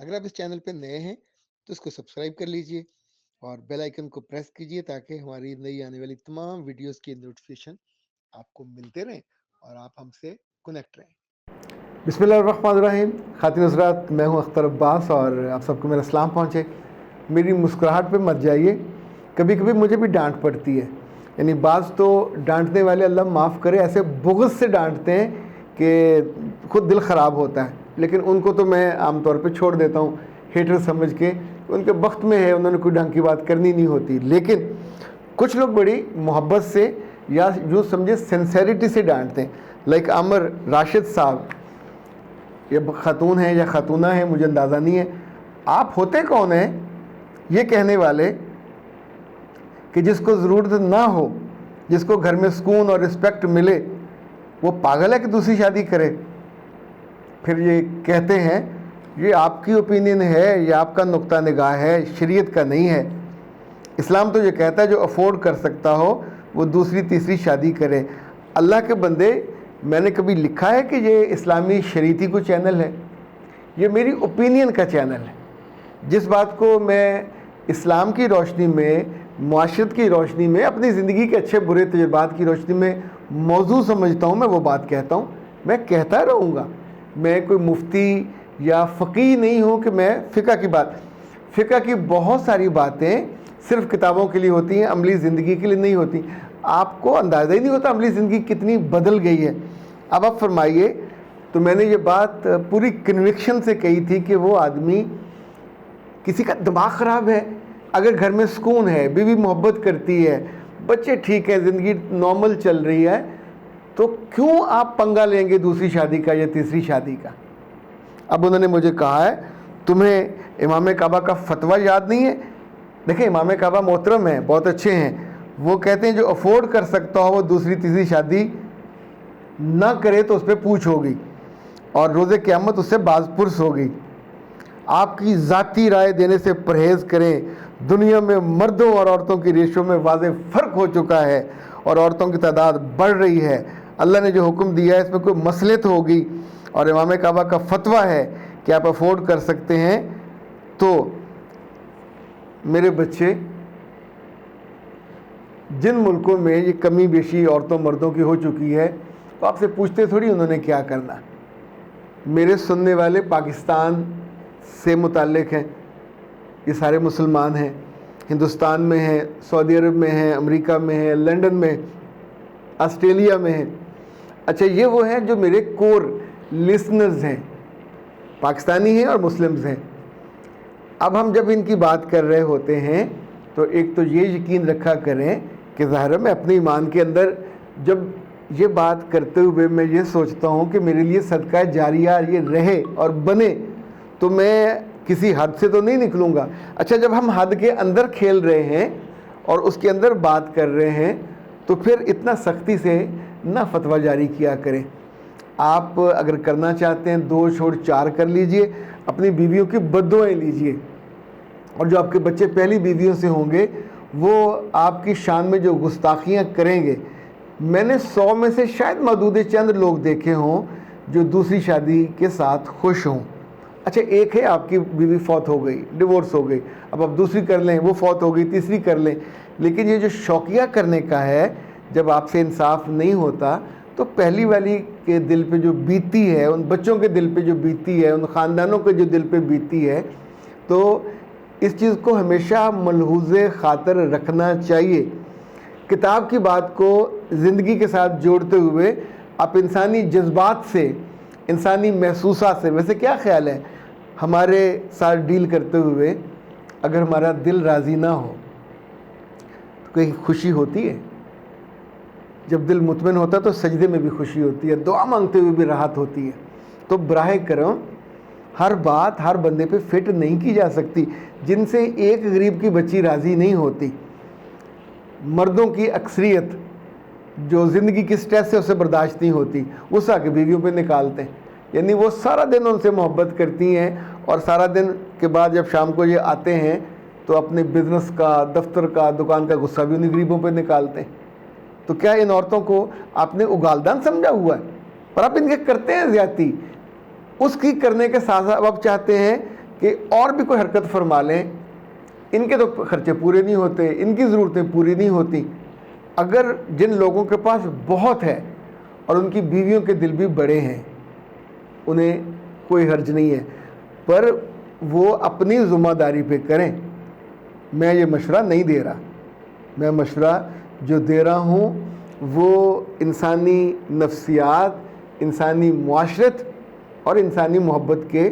अगर आप इस चैनल पे नए हैं तो इसको सब्सक्राइब कर लीजिए और बेल आइकन को प्रेस कीजिए ताकि हमारी नई आने वाली तमाम वीडियोस की नोटिफिकेशन आपको मिलते रहें और आप हमसे कनेक्ट रहें। बिस्मिल्लाहिर्रहमानिर्रहीम। खातिन हज़रात, मैं हूं अख्तर अब्बास और आप सबको मेरा सलाम पहुंचे। मेरी मुस्कुराहट पे मत जाइए, कभी कभी मुझे भी डांट पड़ती है। यानी बाज़ तो डांटने वाले अल्लाह माफ़ करे ऐसे बुग़्ज़ से डांटते हैं कि खुद दिल ख़राब होता है, लेकिन उनको तो मैं आम तौर पे छोड़ देता हूँ हेटर समझ के। उनके वक्त में है, उन्होंने कोई ढंग की बात करनी नहीं होती। लेकिन कुछ लोग बड़ी मोहब्बत से या यूँ समझे सिंसेरिटी से डांटते हैं। लाइक आमिर राशिद साहब, ये ख़ातून है या ख़ातूना है मुझे अंदाज़ा नहीं है। आप होते कौन हैं ये कहने वाले कि जिसको ज़रूरत ना हो, जिसको घर में सुकून और रिस्पेक्ट मिले, वो पागल है कि दूसरी शादी करे। फिर ये कहते हैं ये आपकी ओपिनियन है, ये आपका नुक्ता निगाह है, शरीयत का नहीं है। इस्लाम तो ये कहता है जो अफोर्ड कर सकता हो वो दूसरी तीसरी शादी करे। अल्लाह के बंदे, मैंने कभी लिखा है कि ये इस्लामी शरीयती को चैनल है? ये मेरी ओपिनियन का चैनल है। जिस बात को मैं इस्लाम की रोशनी में, मुआशरत की रोशनी में, अपनी ज़िंदगी के अच्छे बुरे तजुर्बात की रोशनी में मौजू समझता हूँ, मैं वो बात कहता हूँ। मैं कहता रहूँगा। मैं कोई मुफ्ती या फ़कीह नहीं हूँ कि मैं फ़िक़्ह की बहुत सारी बातें सिर्फ़ किताबों के लिए होती हैं, अमली ज़िंदगी के लिए नहीं होती। आपको अंदाज़ा ही नहीं होता अमली ज़िंदगी कितनी बदल गई है। अब आप फरमाइए, तो मैंने ये बात पूरी कन्विक्शन से कही थी कि वो आदमी, किसी का दिमाग ख़राब है, अगर घर में सुकून है, बीवी मोहब्बत करती है, बच्चे ठीक हैं, ज़िंदगी नॉर्मल चल रही है, तो क्यों आप पंगा लेंगे दूसरी शादी का या तीसरी शादी का? अब उन्होंने मुझे कहा है तुम्हें इमाम काबा का फतवा याद नहीं है? देखें, इमाम काबा मोहतरम हैं, बहुत अच्छे हैं। वो कहते हैं जो अफोर्ड कर सकता हो वो दूसरी तीसरी शादी ना करे तो उस पर पूछ होगी और रोज़े क़यामत उससे बाज़पुरस होगी। आपकी ज़ाती राय देने से परहेज़ करें। दुनिया में मर्दों और औरतों की रेशो में वाज़ेह फ़र्क हो चुका है और औरतों की तादाद बढ़ रही है। अल्लाह ने जो हुक्म दिया है इसमें कोई मसलत होगी और इमाम काबा का फतवा है कि आप अफोर्ड कर सकते हैं। तो मेरे बच्चे, जिन मुल्कों में ये कमी बेशी औरतों मर्दों की हो चुकी है, तो आपसे पूछते थोड़ी उन्होंने क्या करना। मेरे सुनने वाले पाकिस्तान से मुताल्लिक़ हैं, ये सारे मुसलमान हैं, हिंदुस्तान में हैं, सऊदी अरब में हैं, अमेरिका में हैं, लंदन में, ऑस्ट्रेलिया में हैं। अच्छा, ये वो हैं जो मेरे कोर लिसनर्स हैं, पाकिस्तानी हैं और मुस्लिम्स हैं। अब हम जब इनकी बात कर रहे होते हैं तो एक तो ये यकीन रखा करें कि ज़ाहिर मैं अपने ईमान के अंदर जब ये बात करते हुए मैं ये सोचता हूँ कि मेरे लिए सदका जारिया ये रहे और बने, तो मैं किसी हद से तो नहीं निकलूँगा। अच्छा, जब हम हद के अंदर खेल रहे हैं और उसके अंदर बात कर रहे हैं तो फिर इतना सख्ती से ना फतवा जारी किया करें। आप अगर करना चाहते हैं 2 छोड़ 4 कर लीजिए, अपनी बीवियों की बद्दुआएं लीजिए, और जो आपके बच्चे पहली बीवियों से होंगे वो आपकी शान में जो गुस्ताखियाँ करेंगे, मैंने 100 में से शायद महदूद चंद लोग देखे हों जो दूसरी शादी के साथ खुश हों। अच्छा, एक है आपकी बीवी फौत हो गई, डिवोर्स हो गई, अब आप दूसरी कर लें, वो फौत हो गई, तीसरी कर लें। लेकिन ये जो शौकिया करने का है, जब आपसे इंसाफ नहीं होता तो पहली वाली के दिल पे जो बीती है, उन बच्चों के दिल पे जो बीती है, उन ख़ानदानों के जो दिल पे बीती है, तो इस चीज़ को हमेशा मलहूज़े ख़ातर रखना चाहिए। किताब की बात को ज़िंदगी के साथ जोड़ते हुए आप इंसानी जज्बात से, इंसानी महसूसात से, वैसे क्या ख्याल है हमारे साथ डील करते हुए, अगर हमारा दिल राज़ी ना हो तो कहीं खुशी होती है? जब दिल मुतमइन होता है तो सजदे में भी खुशी होती है, दुआ मांगते हुए भी राहत होती है। तो बराह करम हर बात हर बंदे पे फिट नहीं की जा सकती। जिनसे एक गरीब की बच्ची राज़ी नहीं होती, मर्दों की अक्सरियत जो ज़िंदगी की स्ट्रेस से उसे बर्दाश्त नहीं होती, उस आके बीवियों पे निकालते हैं। यानी वो सारा दिन उनसे मोहब्बत करती हैं और सारा दिन के बाद जब शाम को ये आते हैं तो अपने बिज़नेस का, दफ्तर का, दुकान का गुस्सा भी उन्हीं गरीबों पे निकालते हैं। तो क्या इन औरतों को आपने उगालदान समझा हुआ है? पर आप इनके करते हैं ज़्यादती। उसकी करने के साथ साथ अब चाहते हैं کہ اور بھی کوئی حرکت فرما لیں، ان کے تو خرچے پورے نہیں ہوتے، ان کی ضرورتیں پوری نہیں ہوتی۔ اگر جن لوگوں کے پاس بہت ہے اور ان کی بیویوں کے دل بھی بڑے ہیں، انہیں کوئی حرج نہیں ہے، پر وہ اپنی ذمہ داری پہ کریں۔ میں یہ مشورہ نہیں دے رہا، میں مشورہ جو دے رہا ہوں وہ انسانی نفسیات، انسانی معاشرت اور انسانی محبت کے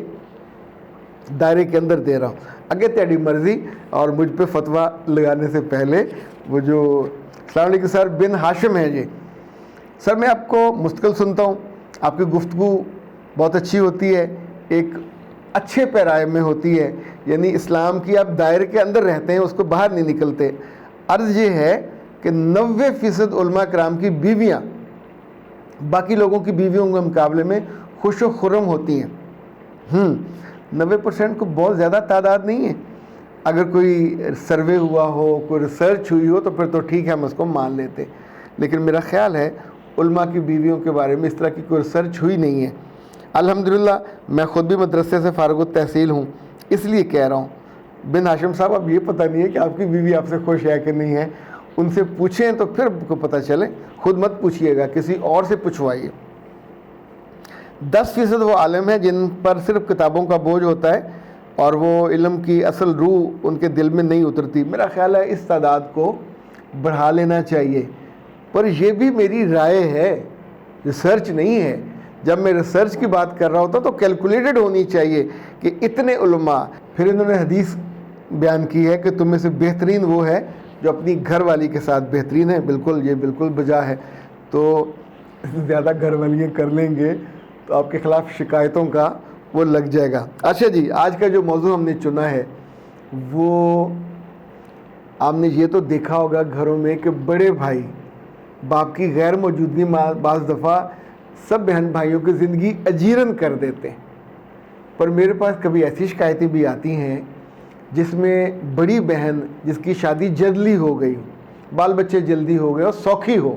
دائرے کے اندر دے رہا ہوں۔ اگے تیری مرضی۔ اور مجھ پہ فتویٰ لگانے سے پہلے وہ جو السلام علیکم سر، بن ہاشم ہیں جی سر، میں آپ کو مستقل سنتا ہوں، آپ کی گفتگو بہت اچھی ہوتی ہے، ایک اچھے پیرائے میں ہوتی ہے، یعنی اسلام کی آپ دائرے کے اندر رہتے ہیں، اس کو باہر نہیں نکلتے۔ عرض یہ ہے کہ 90% علماء کرام کی بیویاں باقی لوگوں کی بیویوں کے مقابلے میں خوش و خرم ہوتی ہیں۔ 90% کو بہت زیادہ تعداد نہیں ہے، اگر کوئی سروے ہوا ہو، کوئی ریسرچ ہوئی ہو تو پھر تو ٹھیک ہے، ہم اس کو مان لیتے، لیکن میرا خیال ہے علماء کی بیویوں کے بارے میں اس طرح کی کوئی ریسرچ ہوئی نہیں ہے۔ الحمدللہ میں خود بھی مدرسے سے فارغ التحصیل ہوں، اس لیے کہہ رہا ہوں۔ بن ہاشم صاحب، اب یہ پتہ نہیں ہے کہ آپ کی بیوی آپ سے خوش ہے کہ نہیں ہے، ان سے پوچھیں تو پھر کو پتہ چلے، خود مت پوچھیے گا، کسی اور سے پوچھوائیے۔ 10% وہ عالم ہیں جن پر صرف کتابوں کا بوجھ ہوتا ہے اور وہ علم کی اصل روح ان کے دل میں نہیں اترتی۔ میرا خیال ہے اس تعداد کو بڑھا لینا چاہیے، پر یہ بھی میری رائے ہے، ریسرچ نہیں ہے۔ جب میں ریسرچ کی بات کر رہا ہوتا تو کیلکولیٹڈ ہونی چاہیے کہ اتنے علماء، پھر انہوں نے حدیث بیان کی ہے کہ تم میں سے بہترین وہ ہے جو اپنی گھر والی کے ساتھ بہترین ہے۔ بالکل، یہ بالکل بجا ہے۔ تو زیادہ گھر والیاں کر لیں گے تو آپ کے خلاف شکایتوں کا وہ لگ جائے گا۔ اچھا جی، آج کا جو موضوع ہم نے چنا ہے وہ آپ نے یہ تو دیکھا ہوگا گھروں میں کہ بڑے بھائی باپ کی غیر موجودگی بعض دفعہ سب بہن بھائیوں کی زندگی اجیرن کر دیتے ہیں۔ پر میرے پاس کبھی ایسی شکایتیں بھی آتی ہیں جس میں بڑی بہن جس کی شادی جلدی ہو گئی، بال بچے جلدی ہو گئے اور سوکھی ہو،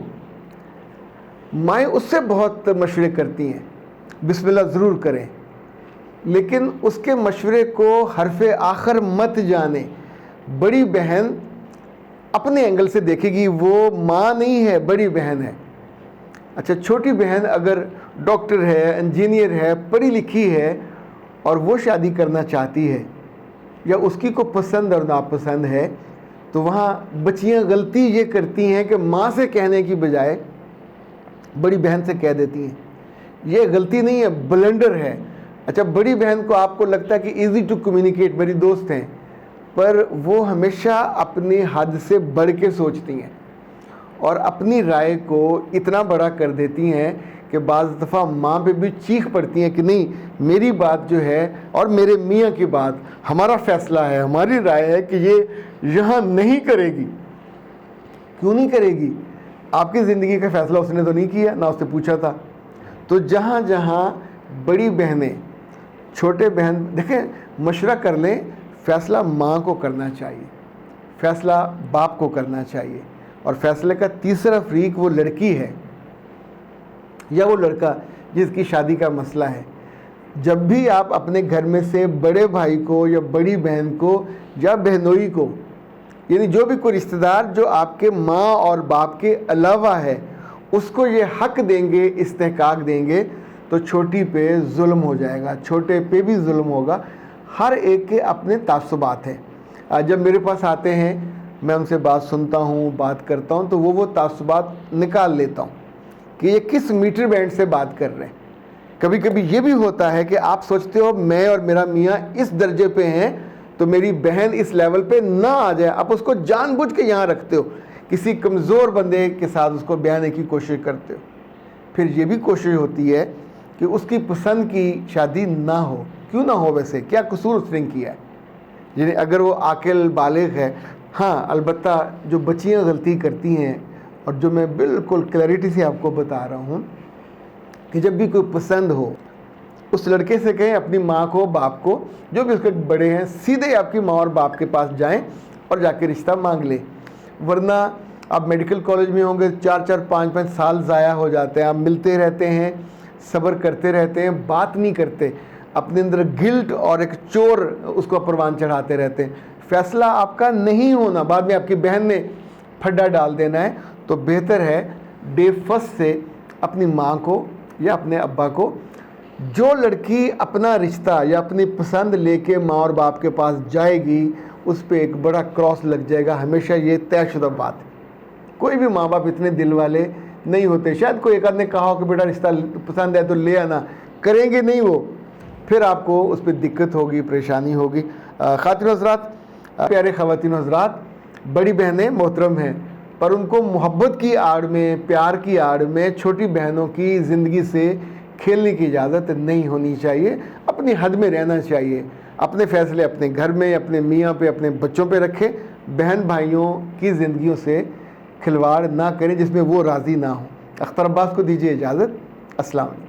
مائیں اس سے بہت مشورے کرتی ہیں، بسم اللہ ضرور کریں، لیکن اس کے مشورے کو حرف آخر مت جانے۔ بڑی بہن اپنے اینگل سے دیکھے گی، وہ ماں نہیں ہے، بڑی بہن ہے۔ اچھا، چھوٹی بہن اگر ڈاکٹر ہے، انجینئر ہے، پڑھی لکھی ہے اور وہ شادی کرنا چاہتی ہے یا اس کی کو پسند اور ناپسند ہے، تو وہاں بچیاں غلطی یہ کرتی ہیں کہ ماں سے کہنے کی بجائے بڑی بہن سے کہہ دیتی ہیں۔ یہ غلطی نہیں ہے، بلنڈر ہے۔ اچھا، بڑی بہن کو آپ کو لگتا ہے کہ ایزی ٹو کمیونیکیٹ، میری دوست ہیں، پر وہ ہمیشہ اپنی حد سے بڑھ کے سوچتی ہیں اور اپنی رائے کو اتنا بڑا کر دیتی ہیں کہ بعض دفعہ ماں پہ بھی چیخ پڑتی ہیں کہ نہیں، میری بات جو ہے اور میرے میاں کی بات، ہمارا فیصلہ ہے، ہماری رائے ہے کہ یہ یہاں نہیں کرے گی۔ کیوں نہیں کرے گی؟ آپ کی زندگی کا فیصلہ اس نے تو نہیں کیا، نہ اس سے پوچھا تھا۔ تو جہاں جہاں بڑی بہنیں چھوٹے بہن دیکھیں مشورہ کر لیں، فیصلہ ماں کو کرنا چاہیے، فیصلہ باپ کو کرنا چاہیے، اور فیصلے کا تیسرا فریق وہ لڑکی ہے یا وہ لڑکا جس کی شادی کا مسئلہ ہے۔ جب بھی آپ اپنے گھر میں سے بڑے بھائی کو یا بڑی بہن کو یا بہنوئی کو، یعنی جو بھی کوئی رشتہ دار جو آپ کے ماں اور باپ کے علاوہ ہے، اس کو یہ حق دیں گے، استحقاق دیں گے، تو چھوٹی پہ ظلم ہو جائے گا، چھوٹے پہ بھی ظلم ہوگا۔ ہر ایک کے اپنے تعصبات ہیں۔ جب میرے پاس آتے ہیں میں ان سے بات سنتا ہوں، بات کرتا ہوں، تو وہ تعصبات نکال لیتا ہوں کہ یہ کس میٹر بینڈ سے بات کر رہے ہیں۔ کبھی کبھی یہ بھی ہوتا ہے کہ آپ سوچتے ہو میں اور میرا میاں اس درجے پہ ہیں تو میری بہن اس لیول پہ نہ آ جائے، آپ اس کو جان بوجھ کے یہاں رکھتے ہو، کسی کمزور بندے کے ساتھ اس کو بیانے کی کوشش کرتے ہو۔ پھر یہ بھی کوشش ہوتی ہے کہ اس کی پسند کی شادی نہ ہو۔ کیوں نہ ہو؟ ویسے کیا قصور اس نے کیا ہے؟ یعنی اگر وہ عاقل بالغ ہے۔ ہاں، البتہ جو بچیاں غلطی کرتی ہیں اور جو میں بالکل کلیئرٹی سے آپ کو بتا رہا ہوں کہ جب بھی کوئی پسند ہو، اس لڑکے سے کہیں اپنی ماں کو، باپ کو، جو بھی اس کے بڑے ہیں، سیدھے آپ کی ماں اور باپ کے پاس جائیں اور جا کے رشتہ مانگ لیں۔ ورنہ آپ میڈیکل کالج میں ہوں گے، 4 5 سال ضائع ہو جاتے ہیں، آپ ملتے رہتے ہیں، صبر کرتے رہتے ہیں، بات نہیں کرتے۔ अपने अंदर गिल्ट और एक चोर उसको परवान चढ़ाते रहते हैं। फैसला आपका नहीं होना, बाद में आपकी बहन ने फड्डा डाल देना है, तो बेहतर है डे फर्स्ट से अपनी माँ को या अपने अब्बा को, जो लड़की अपना रिश्ता या अपनी पसंद लेके माँ और बाप के पास जाएगी उस पर एक बड़ा क्रॉस लग जाएगा, हमेशा ये तयशुदा बात है। कोई भी माँ बाप इतने दिल वाले नहीं होते। शायद कोई एक आध ने कहा हो कि बेटा रिश्ता पसंद है तो ले आना, करेंगे नहीं वो, फिर आपको उस पर दिक्कत होगी, परेशानी होगी। खातिन हज़रात, प्यारे ख़वातीन हज़रात, बड़ी बहनें मोहतरम हैं, पर उनको मोहब्बत की आड़ में, प्यार की आड़ में छोटी बहनों की ज़िंदगी से खेलने की इजाज़त नहीं होनी चाहिए। अपनी हद में रहना चाहिए। अपने फ़ैसले अपने घर में, अपने मियाँ पे, अपने बच्चों पे रखें। बहन भाइयों की ज़िंदगियों से खिलवाड़ ना करें जिसमें वो राज़ी ना हो। अख्तर अब्बास को दीजिए इजाज़त। अस्सलाम वालेकुम।